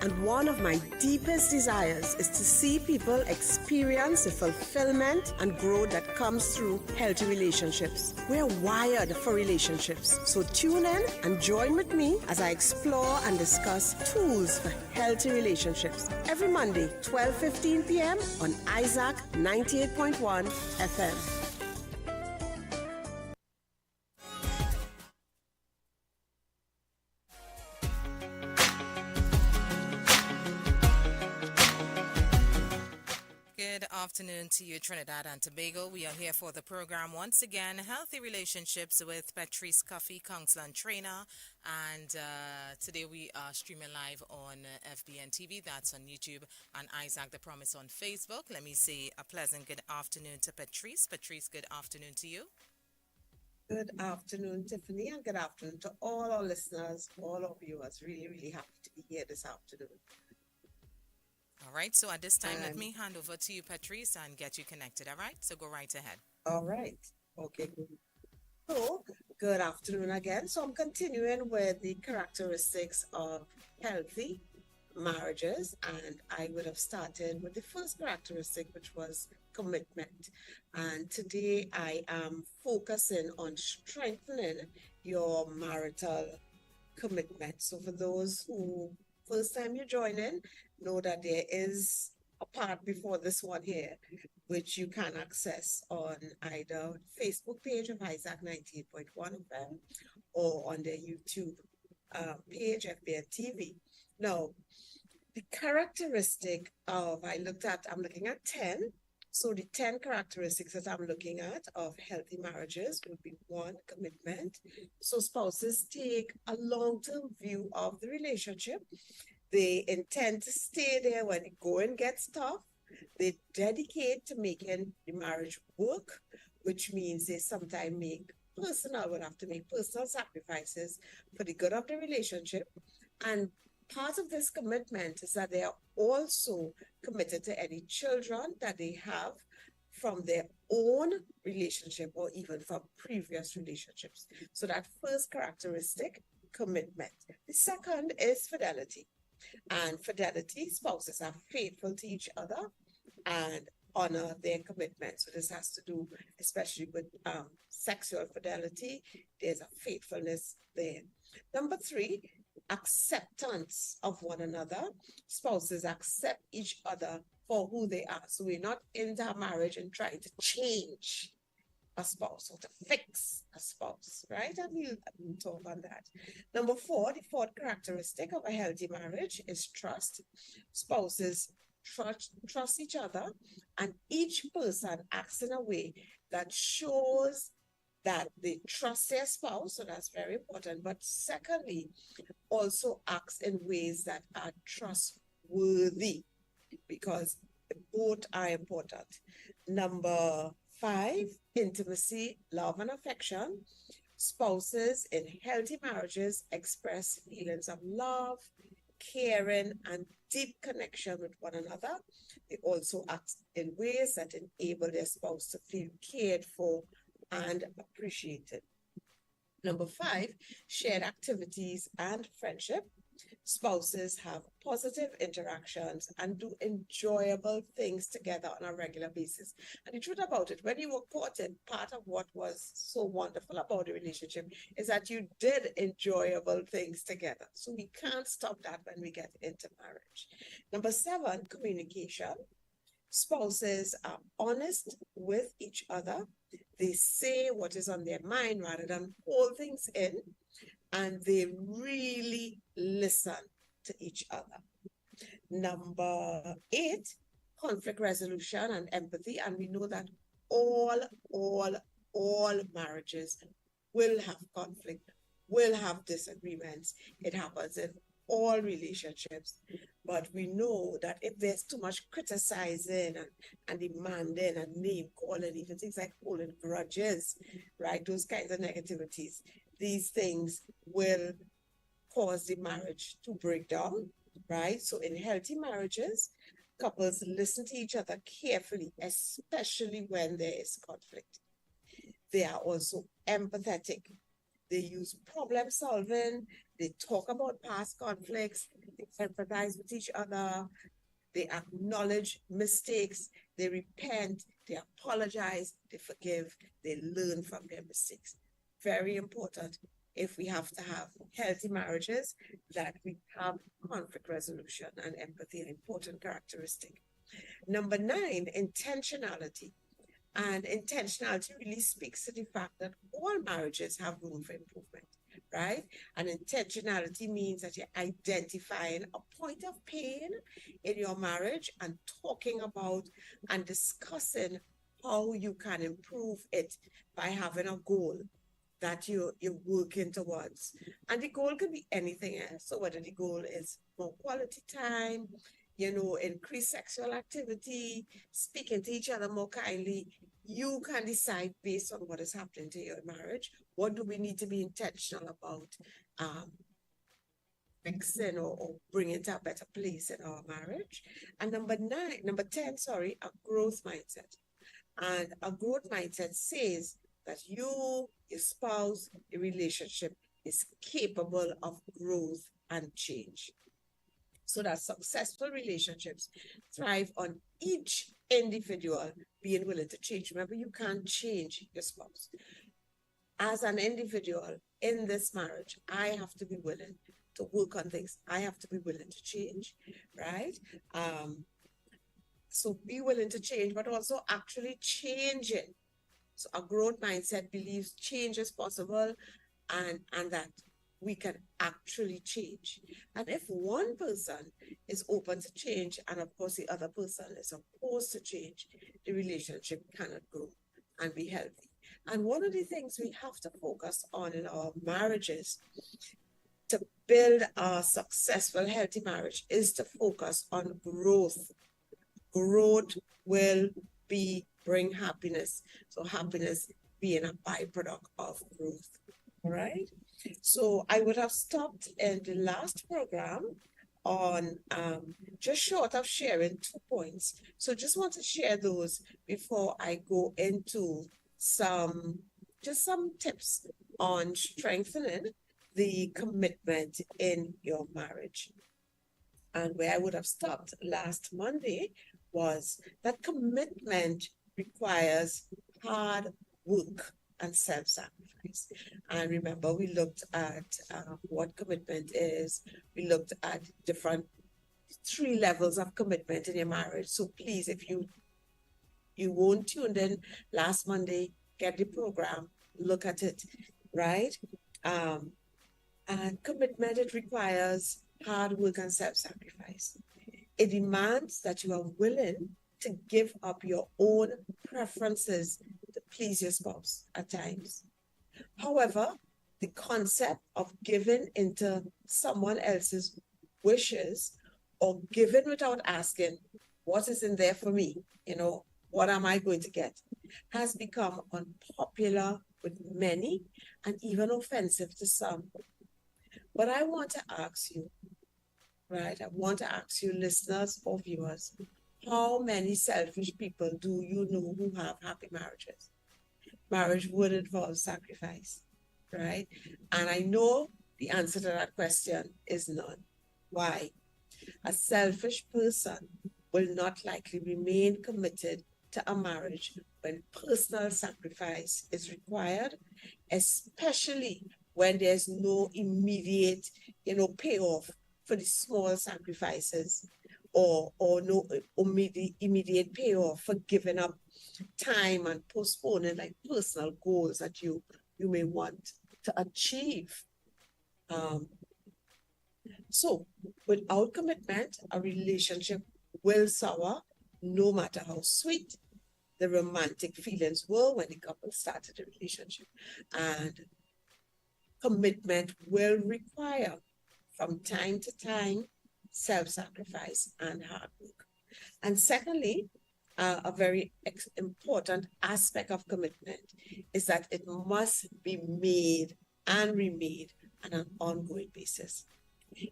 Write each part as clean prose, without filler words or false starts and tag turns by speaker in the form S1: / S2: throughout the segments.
S1: And one of my deepest desires is to see people experience the fulfillment and growth that comes through healthy relationships. We're wired for relationships. So tune in and join with me as I explore and discuss tools for healthy relationships. Every Monday, 12:15 p.m. on Isaac 98.1 FM.
S2: Good afternoon to you, Trinidad and Tobago. We are here for the program once again, Healthy Relationships with Petreece, Cuffie, counselor and trainer. And today we are streaming live on FBN TV, that's on YouTube, and Isaac the Promise on Facebook. Let me say a pleasant good afternoon to Petreece. Petreece, good afternoon to you.
S1: Good afternoon, Tiffany, and good afternoon to all our listeners, all our viewers. Really, really happy to be here this afternoon.
S2: All right, so at this time, let me hand over to you, Petreece, and get you connected, all right? So go right ahead.
S1: All right. Okay, good. So, good afternoon again. So, I'm continuing with the characteristics of healthy marriages, and I would have started with the first characteristic, which was commitment. And today I am focusing on strengthening your marital commitment. So, for those who first time you join in, know that there is a part before this one here, which you can access on either Facebook page of Isaac 98.1 FM or on their YouTube page, FBN TV. Now, the characteristic of, I'm looking at 10. So the 10 characteristics that I'm looking at of healthy marriages would be 1, commitment. So spouses take a long-term view of the relationship. They intend to stay there when the going gets tough. They dedicate to making the marriage work, which means they sometimes would have to make personal sacrifices for the good of the relationship. And part of this commitment is that they are also committed to any children that they have from their own relationship or even from previous relationships. So that first characteristic, commitment. The second is fidelity. And fidelity, spouses are faithful to each other and honor their commitment. So this has to do especially with sexual fidelity. There's a faithfulness there. Number 3, acceptance of one another. Spouses accept each other for who they are. So we're not into a marriage and trying to change a spouse or to fix a spouse, right? And we'll talk on that. Number 4, the fourth characteristic of a healthy marriage is trust. Spouses trust each other, and each person acts in a way that shows that they trust their spouse, so that's very important. But secondly, also acts in ways that are trustworthy, because both are important. Number 5, intimacy, love, and affection. Spouses in healthy marriages express feelings of love, caring, and deep connection with one another. They also act in ways that enable their spouse to feel cared for and appreciated. Number 5, shared activities and friendship. Spouses have positive interactions and do enjoyable things together on a regular basis. And the truth about it, when you were courted, part of what was so wonderful about the relationship is that you did enjoyable things together. So we can't stop that when we get into marriage. Number 7, communication. Spouses are honest with each other. They say what is on their mind rather than hold things in, and they really listen to each other. Number 8, conflict resolution and empathy. And we know that all marriages will have conflict, will have disagreements. It happens in all relationships. But we know that if there's too much criticizing and demanding and name calling, even things like holding grudges, right? Those kinds of negativities, these things will cause the marriage to break down, right? So in healthy marriages, couples listen to each other carefully, especially when there is conflict. They are also empathetic. They use problem solving They talk about past conflicts, they empathize with each other, they acknowledge mistakes, they repent, they apologize, they forgive, they learn from their mistakes. Very important if we have to have healthy marriages that we have conflict resolution and empathy, an important characteristic. Number 9, intentionality. And intentionality really speaks to the fact that all marriages have room for improvement, right? And intentionality means that you're identifying a point of pain in your marriage and talking about and discussing how you can improve it by having a goal that you're working towards. And the goal could be anything else. So whether the goal is more quality time, increase sexual activity, speaking to each other more kindly, you can decide based on what is happening to your marriage. What do we need to be intentional about fixing or bringing to a better place in our marriage? And number 10, a growth mindset. And a growth mindset says that your spouse, your relationship is capable of growth and change. So that successful relationships thrive on each individual being willing to change. Remember, you can't change your spouse. As an individual in this marriage, I have to be willing to work on things. I have to be willing to change, right? So be willing to change, but also actually changing. So a growth mindset believes change is possible and that we can actually change. And if one person is open to change, and of course the other person is opposed to change, the relationship cannot grow and be healthy. And one of the things we have to focus on in our marriages to build a successful, healthy marriage is to focus on growth. Growth will bring happiness. So happiness being a byproduct of growth. All right. So I would have stopped in the last program on just short of sharing 2 points. So just want to share those before I go into some tips on strengthening the commitment in your marriage. And where I would have stopped last Monday was that commitment requires hard work and self-sacrifice. And remember, we looked at what commitment is. We looked at different 3 levels of commitment in your marriage. So please, if you weren't tuned in last Monday, get the program, look at it, right? And commitment, it requires hard work and self-sacrifice. It demands that you are willing to give up your own preferences to please your spouse at times. However, the concept of giving into someone else's wishes or giving without asking, what is in there for me? What am I going to get? Has become unpopular with many and even offensive to some. But I want to ask you, right? I want to ask you, listeners or viewers, how many selfish people do you know who have happy marriages? Marriage would involve sacrifice, right? And I know the answer to that question is none. Why? A selfish person will not likely remain committed to a marriage when personal sacrifice is required, especially when there's no immediate, payoff for the small sacrifices or no immediate payoff for giving up time and postponing like personal goals that you may want to achieve. So without commitment, a relationship will sour, no matter how sweet the romantic feelings were when the couple started the relationship. And commitment will require, from time to time, self-sacrifice and hard work. And secondly, a very important aspect of commitment is that it must be made and remade on an ongoing basis.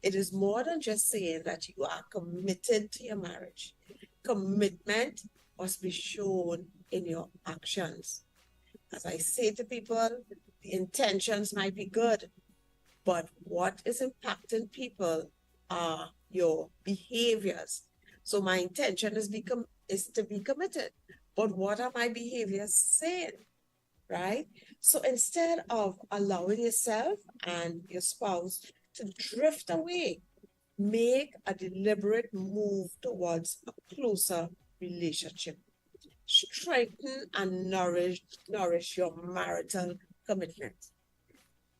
S1: It is more than just saying that you are committed to your marriage. Commitment must be shown in your actions. As I say to people, the intentions might be good, but what is impacting people are your behaviors. So my intention is to be committed. But what are my behaviors saying? Right? So instead of allowing yourself and your spouse to drift away, make a deliberate move towards a closer relationship. Strengthen and nourish your marital commitment.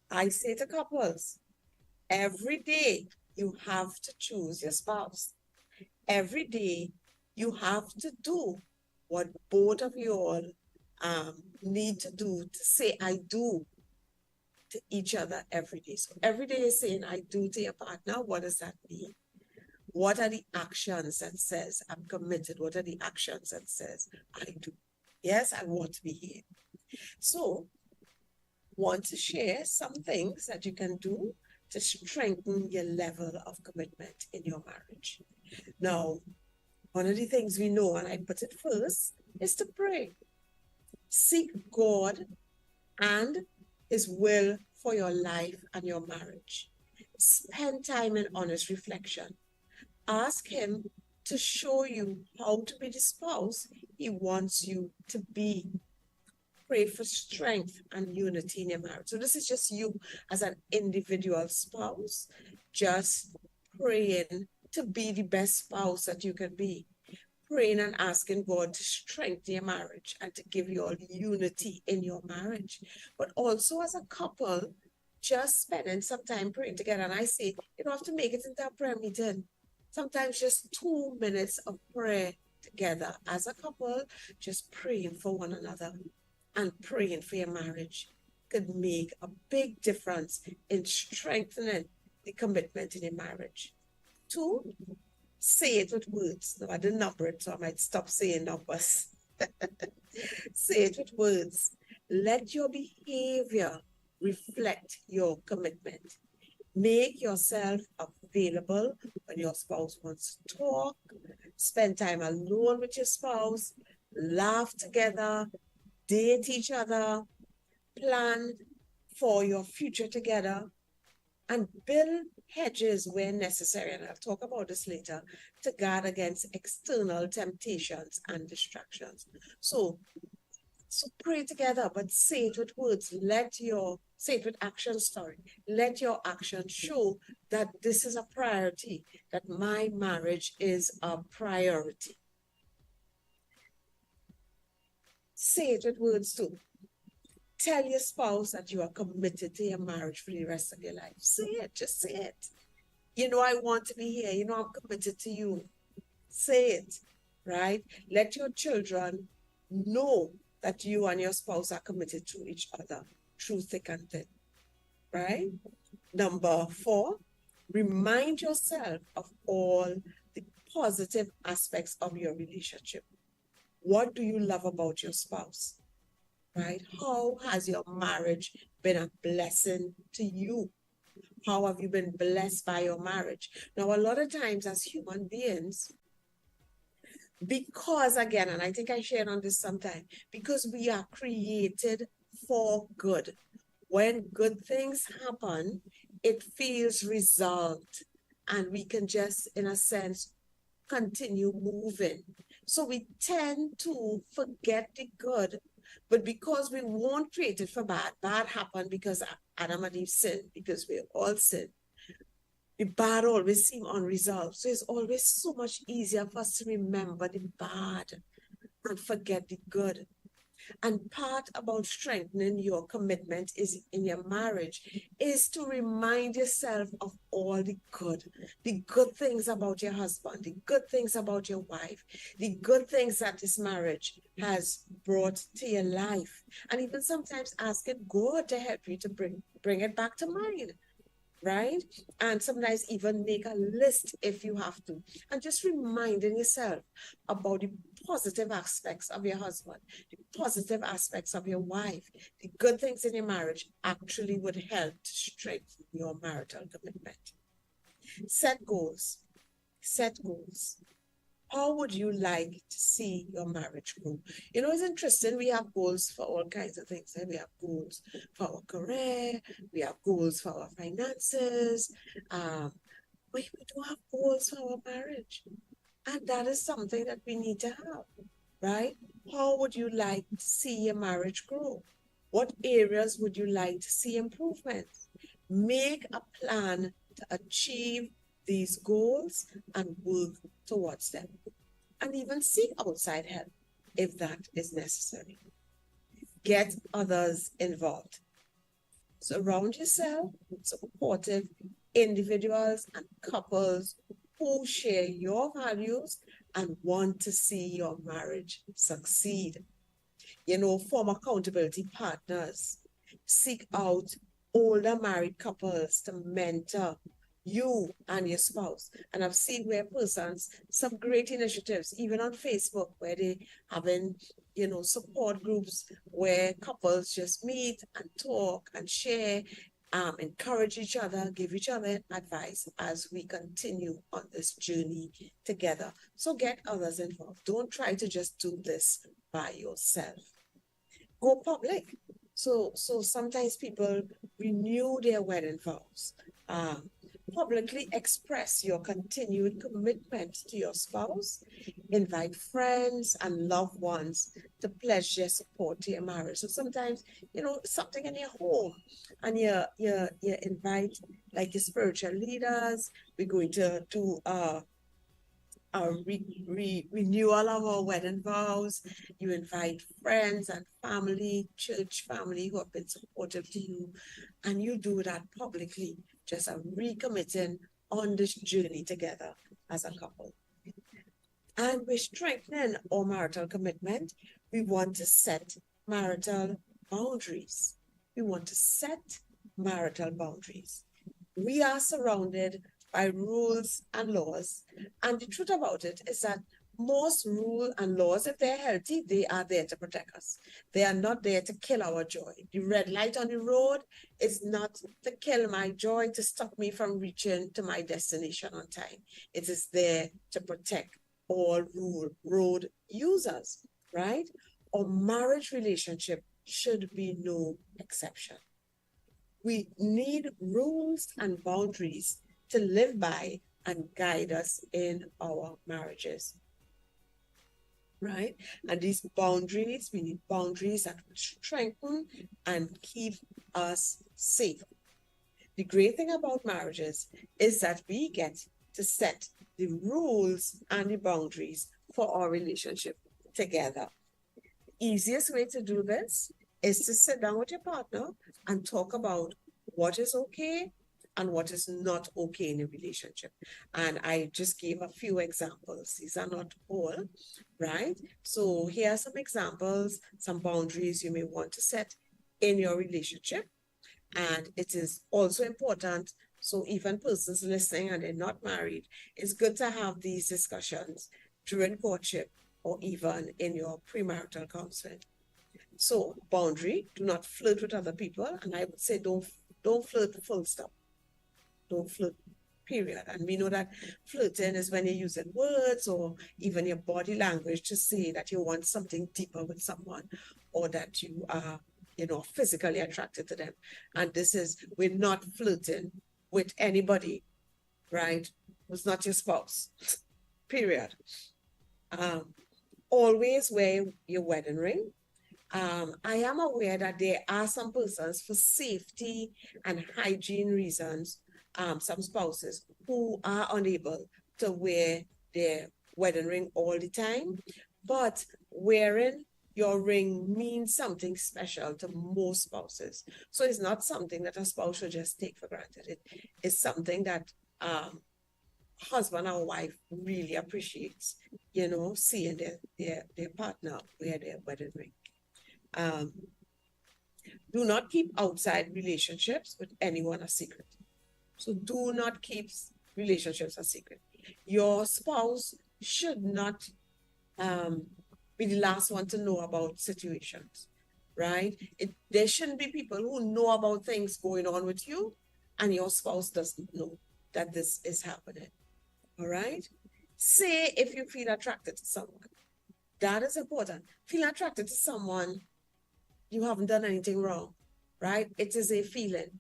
S1: I say to couples, every day you have to choose your spouse. Every day you have to do what both of you all need to do to say I do to each other every day. So every day you're saying I do to your partner. What does that mean? What are the actions that says I'm committed? What are the actions that says I do? Yes, I want to be here. So want to share some things that you can do to strengthen your level of commitment in your marriage. Now, one of the things we know, and I put it first, is to pray. Seek God and His will for your life and your marriage. Spend time in honest reflection. Ask Him to show you how to be the spouse He wants you to be. Pray for strength and unity in your marriage. So this is just you as an individual spouse, just praying to be the best spouse that you can be. Praying and asking God to strengthen your marriage and to give you all unity in your marriage. But also as a couple, just spending some time praying together. And I say, you don't have to make it into a prayer meeting. Sometimes just 2 minutes of prayer together as a couple, just praying for one another and praying for your marriage could make a big difference in strengthening the commitment in your marriage. 2, say it with words. No, I didn't number it, so I might stop saying numbers. Say it with words. Let your behavior reflect your commitment. Make yourself available when your spouse wants to talk. Spend time alone with your spouse. Laugh together. Date each other. Plan for your future together. And build hedges where necessary, and I'll talk about this later, to guard against external temptations and distractions. So pray together, but say it with words. Say it with actions, Let your actions show that this is a priority, that my marriage is a priority. Say it with words too. Tell your spouse that you are committed to your marriage for the rest of your life. Say it, just say it. You know, I want to be here. You know, I'm committed to you. Say it, right? Let your children know that you and your spouse are committed to each other through thick and thin, right? Number 4, remind yourself of all the positive aspects of your relationship. What do you love about your spouse? Right? How has your marriage been a blessing to you? How have you been blessed by your marriage? Now, a lot of times as human beings, because again, and I think I shared on this sometime, because we are created for good. When good things happen, it feels resolved, and we can just, in a sense, continue moving. So we tend to forget the good. But because we weren't created for bad happened because Adam and Eve sinned, because we all sinned. The bad always seems unresolved. So it's always so much easier for us to remember the bad and forget the good. And part about strengthening your commitment is in your marriage is to remind yourself of all the good things about your husband, the good things about your wife, the good things that this marriage has brought to your life. And even sometimes asking God to help you to bring it back to mind. Right? And sometimes even make a list if you have to. And just reminding yourself about the positive aspects of your husband, the positive aspects of your wife, the good things in your marriage actually would help to strengthen your marital commitment. Set goals. Set goals. How would you like to see your marriage grow? You know, it's interesting. We have goals for all kinds of things. We have goals for our career, we have goals for our finances, um, but we do have goals for our marriage. And that is something that we need to have, right? How would you like to see your marriage grow? What areas would you like to see improvements? Make a plan to achieve these goals and work towards them. And even seek outside help if that is necessary. Get others involved. Surround yourself with supportive individuals and couples who share your values and want to see your marriage succeed. You know, form accountability partners. Seek out older married couples to mentor you and your spouse. And I've seen where persons, some great initiatives, even on Facebook, where they having, you know, support groups where couples just meet and talk and share, encourage each other, give each other advice as we continue on this journey together. So get others involved. Don't try to just do this by yourself. Go public. So sometimes people renew their wedding vows. Um, Publicly express your continued commitment to your spouse. Invite friends and loved ones to pledge their support to your marriage. So sometimes, you know, something in your home, and you invite like your spiritual leaders. We're going to do renewal of our wedding vows. You invite friends and family, church family who have been supportive to you, and you do that publicly, just a recommitting on this journey together as a couple. And we're strengthening our marital commitment. We want to set marital boundaries. We want to set marital boundaries. We are surrounded by rules and laws. And the truth about it is that most rules and laws, if they're healthy, they are there to protect us. They are not there to kill our joy. The red light on the road is not to kill my joy, to stop me from reaching to my destination on time. It is there to protect all road users, right? Our marriage relationship should be no exception. We need rules and boundaries to live by and guide us in our marriages, right? And these boundaries, we need boundaries that will strengthen and keep us safe. The great thing about marriages is that we get to set the rules and the boundaries for our relationship together. Easiest way to do this is to sit down with your partner and talk about what is okay and what is not okay in a relationship. And I just gave a few examples. These are not all, right? So here are some examples, some boundaries you may want to set in your relationship. And it is also important. So even persons listening and they're not married, it's good to have these discussions during courtship or even in your premarital counseling. So boundary, do not flirt with other people. And I would say don't flirt full stop. Don't flirt, period. And we know that flirting is when you're using words or even your body language to say that you want something deeper with someone or that you are, you know, physically attracted to them. And this is, we're not flirting with anybody, right? Who's not your spouse, period. Always wear your wedding ring. I am aware that there are some persons for safety and hygiene reasons, some spouses who are unable to wear their wedding ring all the time, but wearing your ring means something special to most spouses. So it's not something that a spouse should just take for granted. It is something that husband or wife really appreciates, you know, seeing their partner wear their wedding ring. Do not keep outside relationships with anyone a secret. So do not keep relationships a secret. Your spouse should not be the last one to know about situations, right? There shouldn't be people who know about things going on with you and your spouse doesn't know that this is happening, all right? Say if you feel attracted to someone. That is important. Feel attracted to someone, you haven't done anything wrong, right? It is a feeling.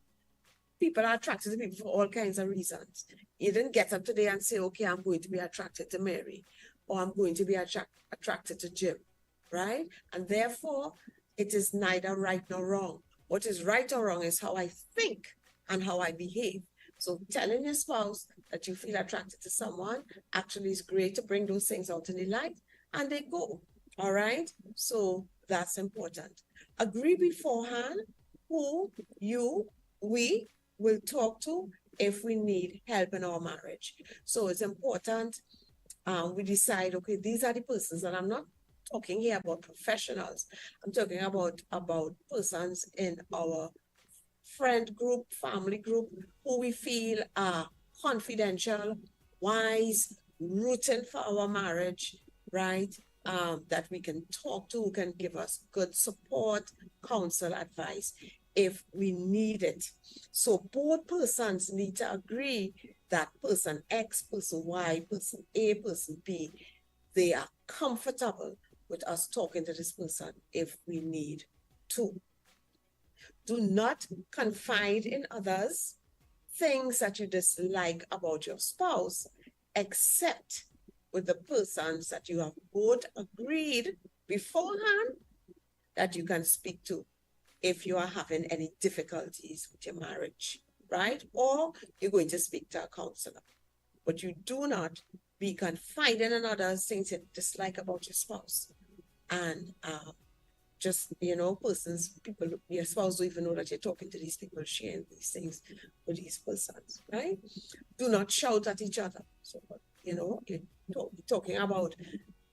S1: People are attracted to people for all kinds of reasons. You didn't get up today and say, okay, I'm going to be attracted to Mary, or I'm going to be attracted to Jim, right? And therefore, it is neither right nor wrong. What is right or wrong is how I think and how I behave. So telling your spouse that you feel attracted to someone actually is great to bring those things out in the light, and they go, all right? So that's important. Agree beforehand who we will talk to if we need help in our marriage. So it's important we decide, okay, these are the persons, and I'm not talking here about professionals. I'm talking about persons in our friend group, family group, who we feel are confidential, wise, rooting for our marriage, right? That we can talk to, who can give us good support, counsel, advice if we need it. So both persons need to agree that person X, person Y, person A, person B, they are comfortable with us talking to this person if we need to. Do not confide in others things that you dislike about your spouse, except with the persons that you have both agreed beforehand that you can speak to if you are having any difficulties with your marriage, right? Or you're going to speak to a counselor. But you do not be confiding in others things you dislike about your spouse. And just, persons, people, your spouse don't even know that you're talking to these people, sharing these things with these persons, right? Do not shout at each other. So, you're talking about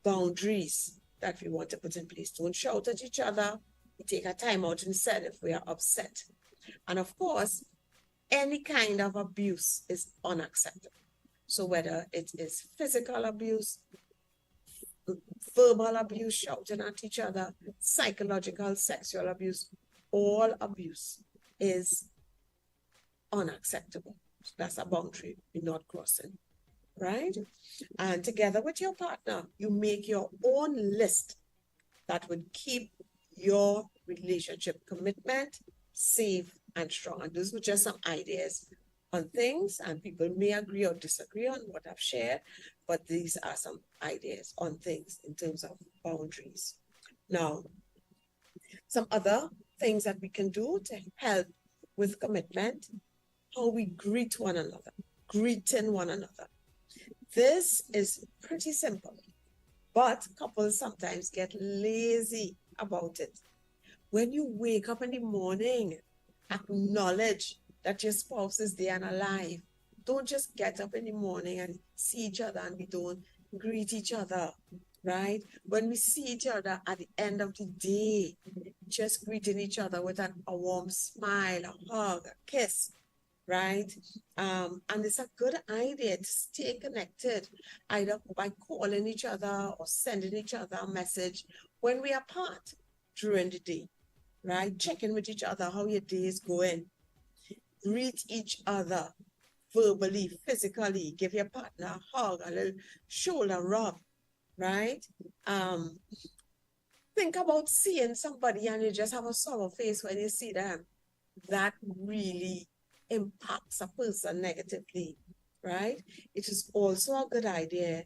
S1: boundaries that we want to put in place. Don't shout at each other. We take a time out instead if we are upset. And of course, any kind of abuse is unacceptable. So whether it is physical abuse, verbal abuse, shouting at each other, psychological, sexual abuse, all abuse is unacceptable. So that's a boundary we're not crossing, right? And together with your partner, you make your own list that would keep your relationship commitment safe and strong. And those were just some ideas on things, and people may agree or disagree on what I've shared, but these are some ideas on things in terms of boundaries. Now, some other things that we can do to help with commitment, how we greet one another, greeting one another. This is pretty simple, but couples sometimes get lazy about it. When you wake up in the morning, acknowledge that your spouse is there and alive. Don't just get up in the morning and see each other and we don't greet each other, right? When we see each other at the end of the day, just greeting each other with a warm smile, a hug, a kiss, right? And it's a good idea to stay connected, either by calling each other or sending each other a message when we are apart during the day, right? Checking with each other how your day is going. Greet each other verbally, physically. Give your partner a hug, a little shoulder rub, right? Think about seeing somebody and you just have a sour face when you see them. That really impacts a person negatively, right? It is also a good idea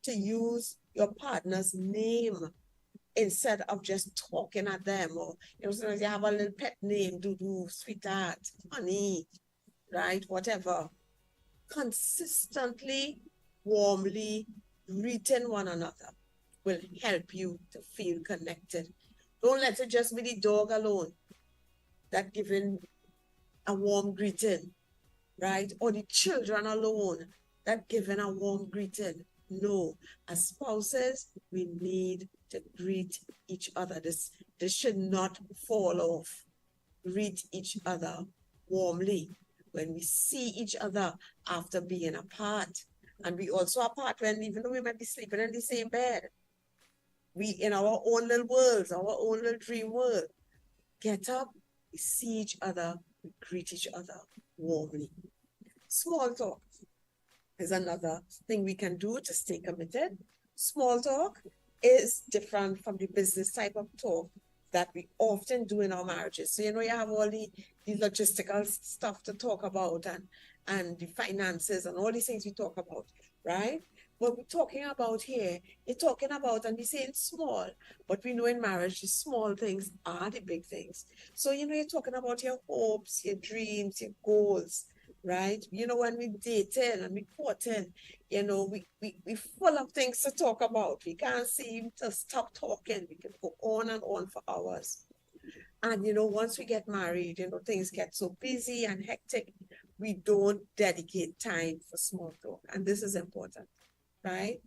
S1: to use your partner's name instead of just talking at them, or sometimes you have a little pet name, Dudu, sweetheart, honey, right? Whatever. Consistently, warmly greeting one another will help you to feel connected. Don't let it just be the dog alone that giving a warm greeting, right? Or the children alone that giving a warm greeting. No, as spouses, we need to greet each other. This should not fall off. Greet each other warmly when we see each other after being apart. And we also apart when, even though we might be sleeping in the same bed, we in our own little worlds, our own little dream world. Get up, we see each other, we greet each other warmly. Small talk. is another thing we can do to stay committed. Small talk is different from the business type of talk that we often do in our marriages. So, you have all the logistical stuff to talk about and the finances and all these things we talk about, right? What we're talking about here, you're talking about, and we're saying small, but we know in marriage, the small things are the big things. So, you're talking about your hopes, your dreams, your goals, right? When we dating and we courting, we full of things to talk about. We can't seem to stop talking. We can go on and on for hours. And, once we get married, things get so busy and hectic, we don't dedicate time for small talk. And this is important, right?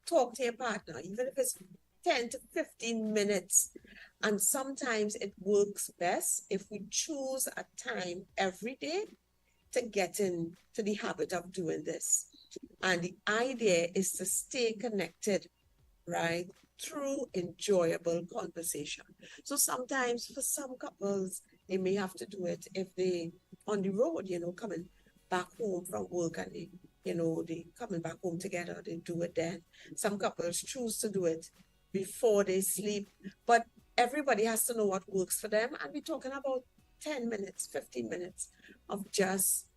S1: Talk to your partner, even if it's 10 to 15 minutes. And sometimes it works best if we choose a time every day to get into the habit of doing this. And the idea is to stay connected, right, through enjoyable conversation. So sometimes for some couples, they may have to do it if they on the road, coming back home from work and they coming back home together, they do it then. Some couples choose to do it before they sleep, but everybody has to know what works for them. And we're talking about 10 minutes, 15 minutes of just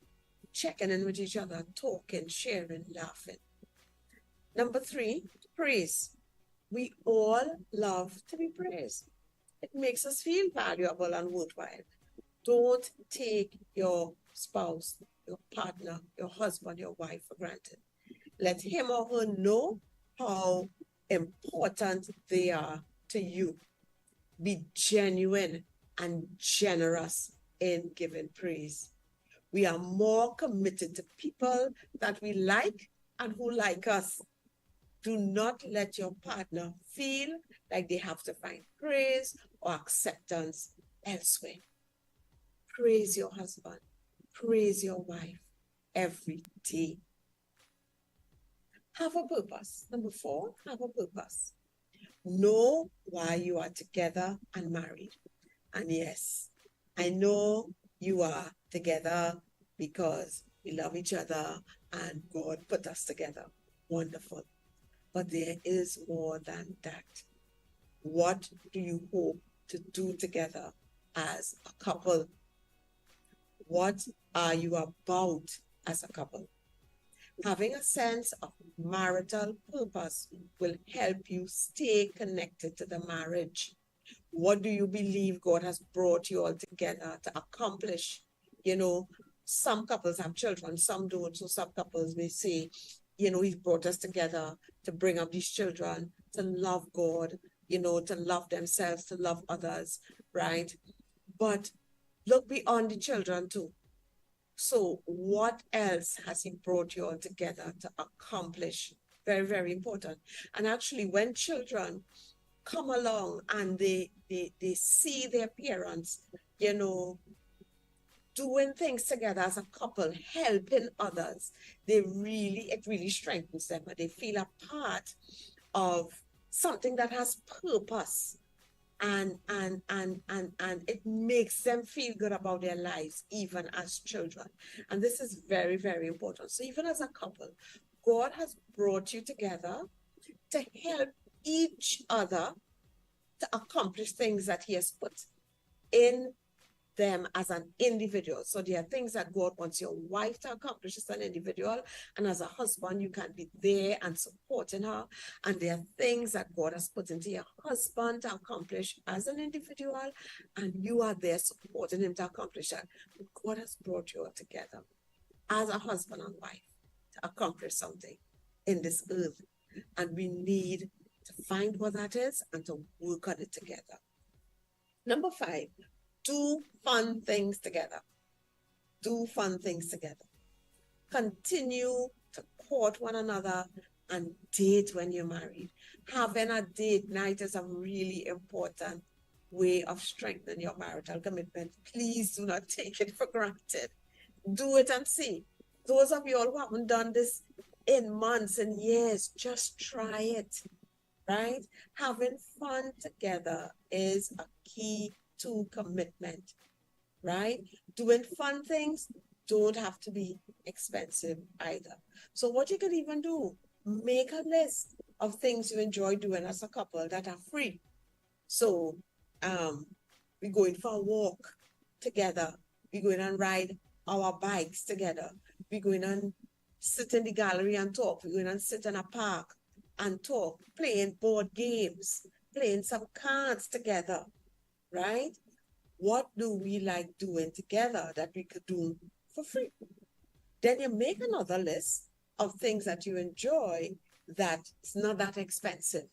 S1: checking in with each other, talking, sharing, laughing. Number 3, praise. We all love to be praised. It makes us feel valuable and worthwhile. Don't take your spouse, your partner, your husband, your wife for granted. Let him or her know how important they are to you. Be genuine and generous in giving praise. We are more committed to people that we like and who like us. Do not let your partner feel like they have to find praise or acceptance elsewhere. Praise your husband. Praise your wife every day. Have a purpose. Number 4, have a purpose. Know why you are together and married. And yes, I know you are together because we love each other and God put us together. Wonderful. But there is more than that. What do you hope to do together as a couple? What are you about as a couple? Having a sense of marital purpose will help you stay connected to the marriage. What do you believe God has brought you all together to accomplish? Some couples have children, some don't. So some couples may say, He's brought us together to bring up these children, to love God, to love themselves, to love others, right? But look beyond the children too. So what else has He brought you all together to accomplish? Very, very important. And actually, when children come along and they see their parents, doing things together as a couple, helping others, it really strengthens them, and they feel a part of something that has purpose, and it makes them feel good about their lives, even as children. And this is very, very important. So even as a couple, God has brought you together to help each other to accomplish things that He has put in them as an individual. So there are things that God wants your wife to accomplish as an individual, and as a husband, you can be there and supporting her. And there are things that God has put into your husband to accomplish as an individual, and you are there supporting him to accomplish that. But God has brought you all together as a husband and wife to accomplish something in this earth, and we need to find what that is and to work on it together. Number 5, do fun things together. Do fun things together. Continue to court one another and date when you're married. Having a date night is a really important way of strengthening your marital commitment. Please do not take it for granted. Do it and see. Those of you all who haven't done this in months and years, just try it, right? Having fun together is a key to commitment, right? Doing fun things, don't have to be expensive either. So what you could even do, make a list of things you enjoy doing as a couple that are free. So we're going for a walk together. We're going and ride our bikes together. We're going and sit in the gallery and talk. We're going and sit in a park and talk, playing board games, playing some cards together, right? What do we like doing together that we could do for free? Then you make another list of things that you enjoy that is not that expensive.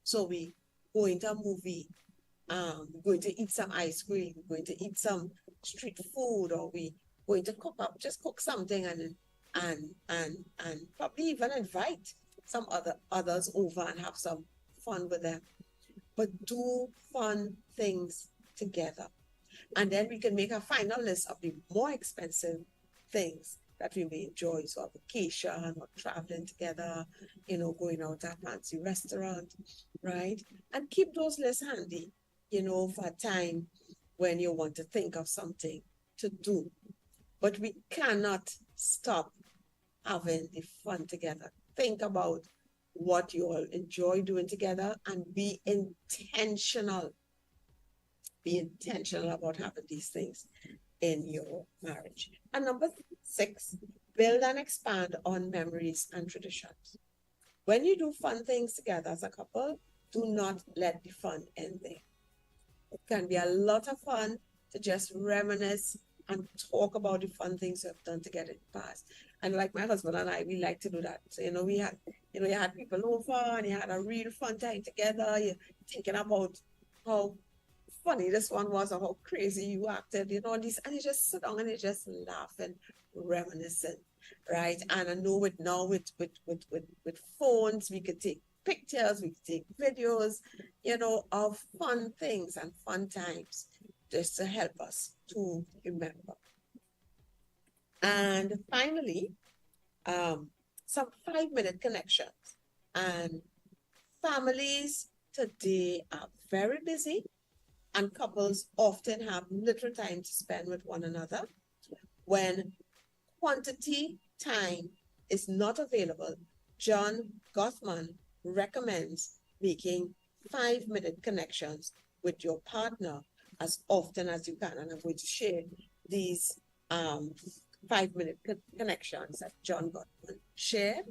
S1: So we going to a movie, going to eat some ice cream, going to eat some street food, or we going to cook up, just cook something and probably even invite some others over and have some fun with them. But do fun things together. And then we can make a final list of the more expensive things that we may enjoy. So a vacation or traveling together, going out to a fancy restaurant, right? And keep those lists handy, for a time when you want to think of something to do. But we cannot stop having the fun together. Think about what you all enjoy doing together and be intentional. Be intentional about having these things in your marriage. And number 6, build and expand on memories and traditions. When you do fun things together as a couple, do not let the fun end there. It can be a lot of fun to just reminisce and talk about the fun things you have done together in the past. And like my husband and I, we like to do that. So, we had, you had people over and you had a real fun time together. You're thinking about how funny this one was or how crazy you acted, this, and you just sit down and you just laugh and reminiscing, right? And I know with phones, we could take pictures, we could take videos, of fun things and fun times just to help us to remember. And finally, some 5-minute connections. And families today are very busy, and couples often have little time to spend with one another. When quantity time is not available, John Gottman recommends making 5-minute connections with your partner as often as you can. And I'm going to share these 5-minute connections that John Gottman shared.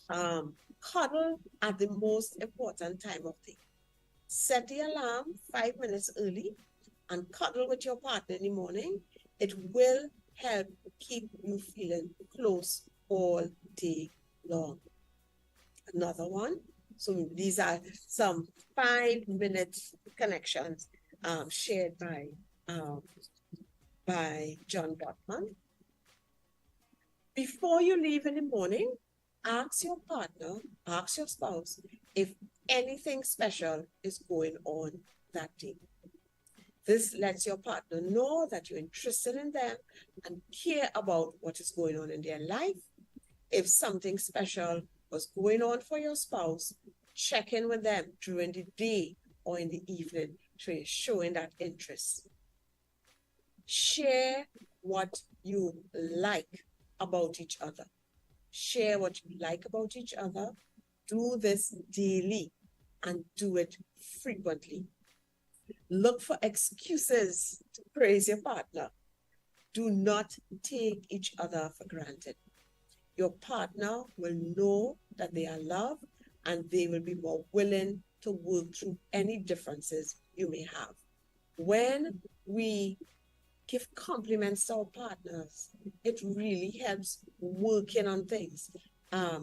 S1: Cuddle at the most important time of day. Set the alarm 5 minutes early and cuddle with your partner in the morning. It will help keep you feeling close all day long. Another one. So these are some 5-minute connections shared by John Gottman. Before you leave in the morning, ask your partner, ask your spouse if anything special is going on that day. This lets your partner know that you're interested in them and care about what is going on in their life. If something special was going on for your spouse, check in with them during the day or in the evening to showing that interest. Share what you like about each other. Share what you like about each other. Do this daily and do it frequently. Look for excuses to praise your partner. Do not take each other for granted. Your partner will know that they are loved and they will be more willing to work through any differences you may have. When we give compliments to our partners, it really helps working on things.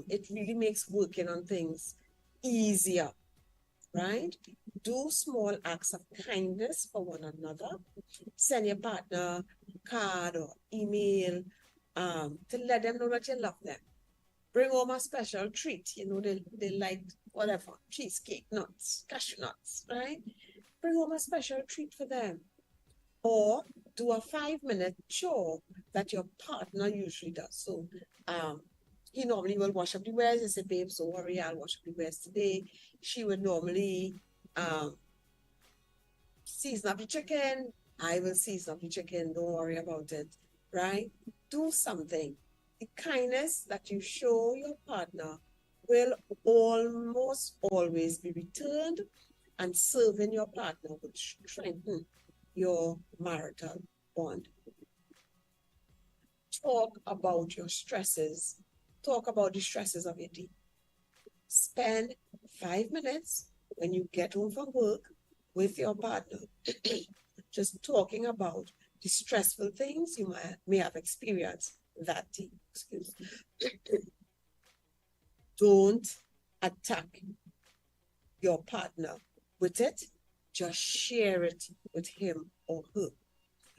S1: It really makes working on things easier, right? Do small acts of kindness for one another. Send your partner a card or email to let them know that you love them. Bring home a special treat. They like whatever, cheesecake, nuts, cashew nuts, right? Bring home a special treat for them. Or do a 5-minute chore that your partner usually does. So he normally will wash up the wares. He said, babe, so worry, I'll wash up the wares today. She would normally season up the chicken. I will season up the chicken. Don't worry about it, right? Do something. The kindness that you show your partner will almost always be returned, and serving your partner will strengthen your marital bond. Talk about your stresses. Talk about the stresses of your day. Spend 5 minutes when you get home from work with your partner, just talking about the stressful things you may have experienced that day. Excuse me. Don't attack your partner with it, just share it with him or her.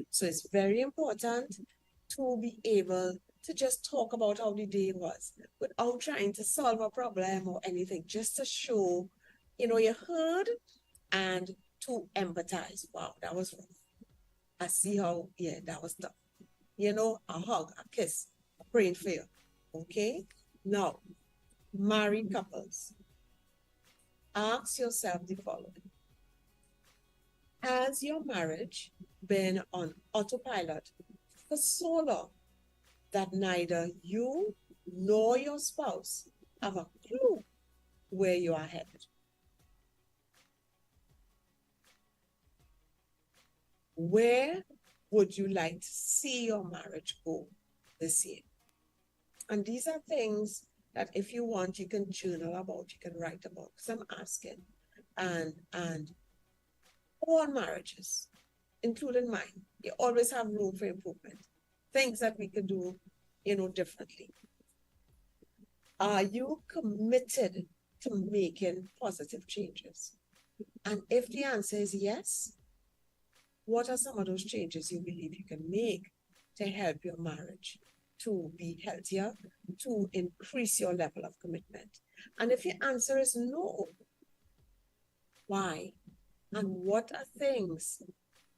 S1: So it's very important to be able to just talk about how the day was without trying to solve a problem or anything, just to show, you heard and to empathize. Wow, that was rough. I see how, yeah, that was tough. A hug, a kiss, a praying for you. Okay? Now, married couples, ask yourself the following. Has your marriage been on autopilot for so long that neither you nor your spouse have a clue where you are headed? Where would you like to see your marriage go this year? And these are things that if you want, you can journal about, you can write about, because I'm asking. And all marriages, including mine, you always have room for improvement. Things that we could do, differently. Are you committed to making positive changes? And if the answer is yes, what are some of those changes you believe you can make to help your marriage to be healthier, to increase your level of commitment? And if your answer is no, why? And what are things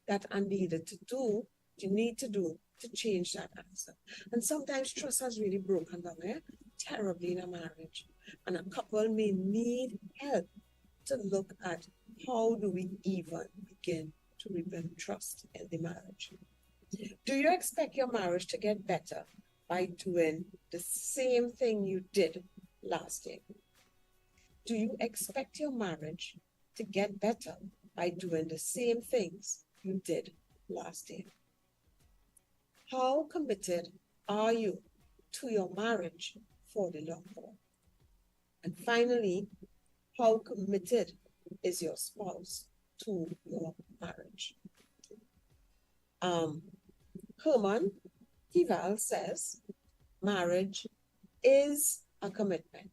S1: that are needed to do, you need to do to change that answer? And sometimes trust has really broken down terribly in a marriage. And a couple may need help to look at how do we even begin to rebuild trust in the marriage. Do you expect your marriage to get better by doing the same thing you did last year? Do you expect your marriage to get better by doing the same things you did last year? How committed are you to your marriage for the long haul? And finally, how committed is your spouse to your marriage? Herman Tival says, marriage is a commitment,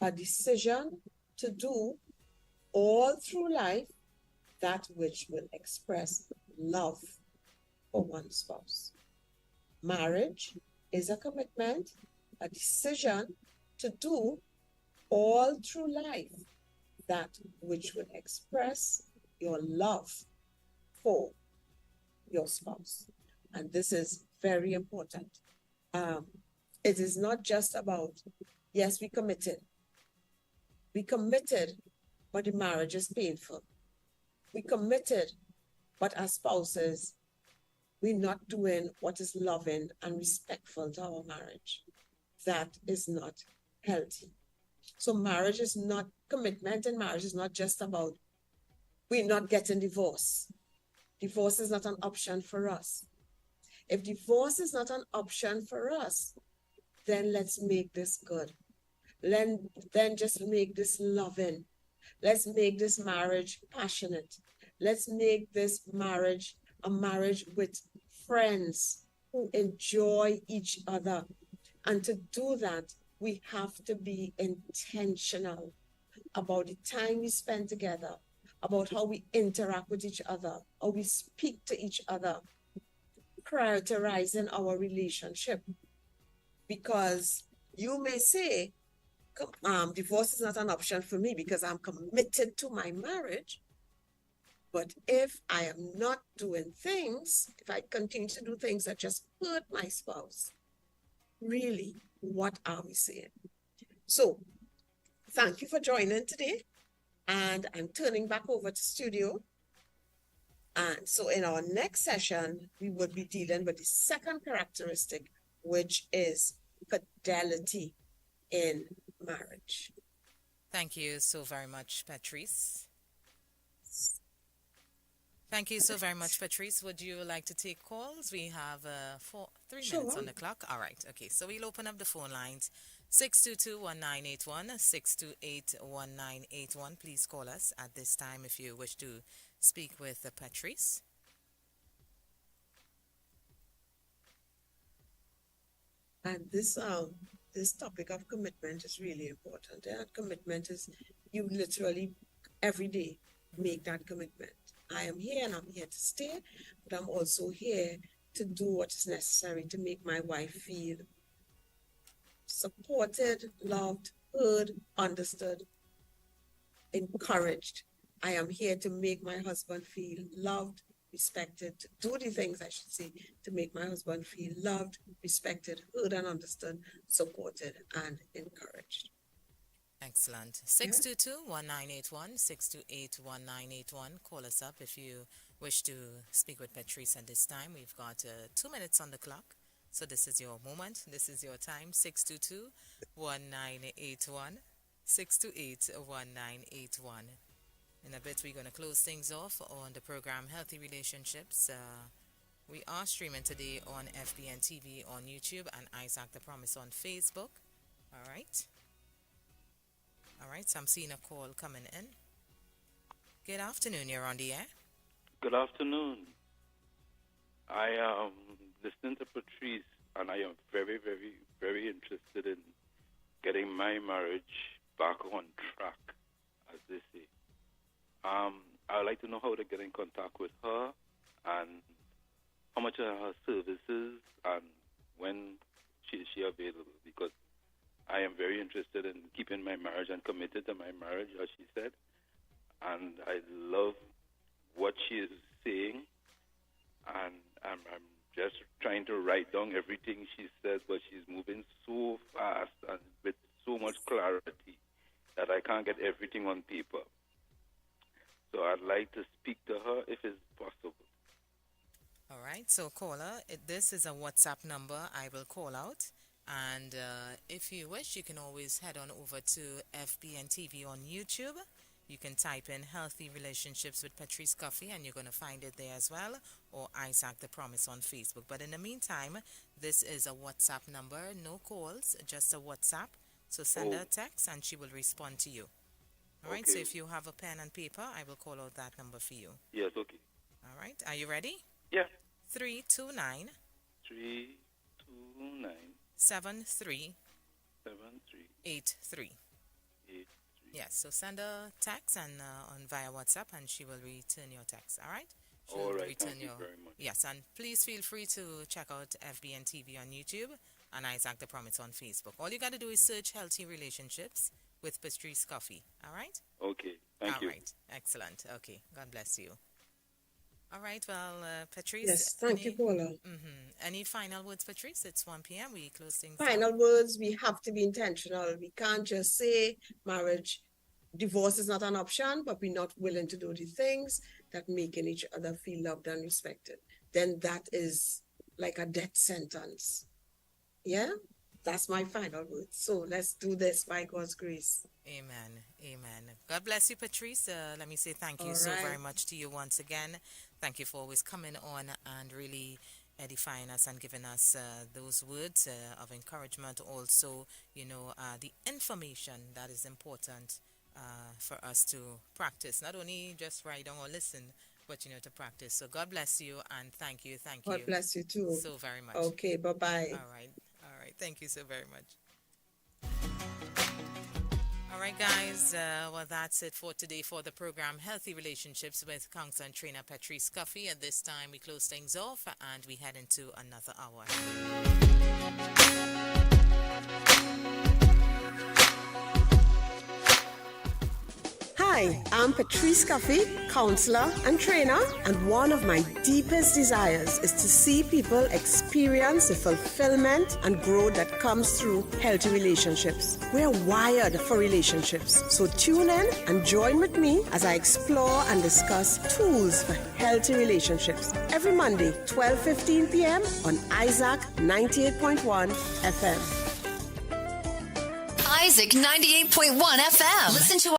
S1: a decision to do all through life that which will express love for one spouse. Marriage is a commitment, a decision to do all through life that which will express your love for your spouse. And this is very important. It is not just about, yes, we committed. We committed, but the marriage is painful. We committed, but as spouses, we're not doing what is loving and respectful to our marriage. That is not healthy. So marriage is not, commitment in marriage is not just about we're not getting divorced. Divorce is not an option for us. If divorce is not an option for us, then let's make this good. Then just make this loving. Let's make this marriage passionate. Let's make this marriage a marriage with friends who enjoy each other. And to do that, we have to be intentional about the time we spend together, about how we interact with each other, how we speak to each other, prioritizing our relationship. Because you may say, divorce is not an option for me because I'm committed to my marriage. But if I am not doing things, if I continue to do things that just hurt my spouse, really, what are we saying? So, thank you for joining today. And I'm turning back over to studio. And so in our next session, we would be dealing with the second characteristic, which is fidelity in marriage.
S2: Thank you so very much, Petreece. Thank you so very much, Petreece. Would you like to take calls? We have 3 minutes
S1: Sure.
S2: on the clock. All right. Okay. So we'll open up the phone lines 622-1981, 628-1981. Please call us at this time if you wish to speak with Petreece.
S1: And this topic of commitment is really important. And commitment is you literally every day make that commitment. I am here and I'm here to stay, but I'm also here to do what is necessary to make my wife feel supported, loved, heard, understood, encouraged. I am here to make my husband feel loved, respected, to do the things I should say to make my husband feel loved, respected, heard and understood, supported and encouraged.
S2: Excellent. 622-1981, 628-1981. Call us up if you wish to speak with Petreece at this time. We've got 2 minutes on the clock. So this is your moment. This is your time. 622-1981, 628-1981. In a bit, we're going to close things off on the program Healthy Relationships. We are streaming today on FBN TV on YouTube and Isaac the Promise on Facebook. All right. All right, so I'm seeing a call coming in. Good afternoon, you're on the air.
S3: Good afternoon. I am listening to Petreece, and I am very, very, very interested in getting my marriage back on track, as they say. I'd like to know how to get in contact with her and how much are her services and when is she available, because I am very interested in keeping my marriage and committed to my marriage, as she said. And I love what she is saying. And I'm just trying to write down everything she says, but she's moving so fast and with so much clarity that I can't get everything on paper. So I'd like to speak to her if it's possible.
S2: All right, so caller, this is a WhatsApp number I will call out. And if you wish, you can always head on over to FBN TV on YouTube. You can type in Healthy Relationships with Petreece Cuffie and you're going to find it there as well, or Isaac the Promise on Facebook. But in the meantime, this is a WhatsApp number, no calls, just a WhatsApp. So send her a text and she will respond to you. All right, so if you have a pen and paper, I will call out that number for you.
S3: Yes, okay.
S2: All right, are you ready?
S3: Yeah.
S2: 329
S3: 329
S2: 73 83. Yes, so send a text and on via WhatsApp, and she will return your text. All right.
S3: All right. Thank you very much.
S2: Yes, and please feel free to check out FBN TV on YouTube and Isaac the Promise on Facebook. All you got to do is search Healthy Relationships with Petreece Cuffie. All right.
S3: Okay. Thank you.
S2: All right. Excellent. Okay. God bless you. All right. Well, Petreece.
S1: Yes, thank you, Paula.
S2: Any final words, Petreece? It's 1 p.m. We close things.
S1: Final words, we have to be intentional. We can't just say marriage, divorce is not an option, but we're not willing to do the things that making each other feel loved and respected. Then that is like a death sentence. Yeah? That's my final words. So let's do this by God's grace.
S2: Amen. Amen. God bless you, Petreece. Let me say thank you so very much to you once again. Thank you for always coming on and really edifying us and giving us those words of encouragement. Also, the information that is important for us to practice. Not only just write down or listen, but, to practice. So God bless you and thank you. Thank you.
S1: God bless you too.
S2: So very much.
S1: Okay, bye-bye.
S2: All right. Thank you so very much. All right, guys. Well, that's it for today for the program Healthy Relationships with counselor and trainer Petreece Cuffie. At this time, we close things off and we head into another hour.
S1: Hi, I'm Petreece Cuffie, counselor and trainer, and one of my deepest desires is to see people experience the fulfillment and growth that comes through healthy relationships. We're wired for relationships, so tune in and join with me as I explore and discuss tools for healthy relationships every Monday, 12:15 p.m. on Isaac 98.1 FM.
S4: Isaac 98.1 FM. Listen to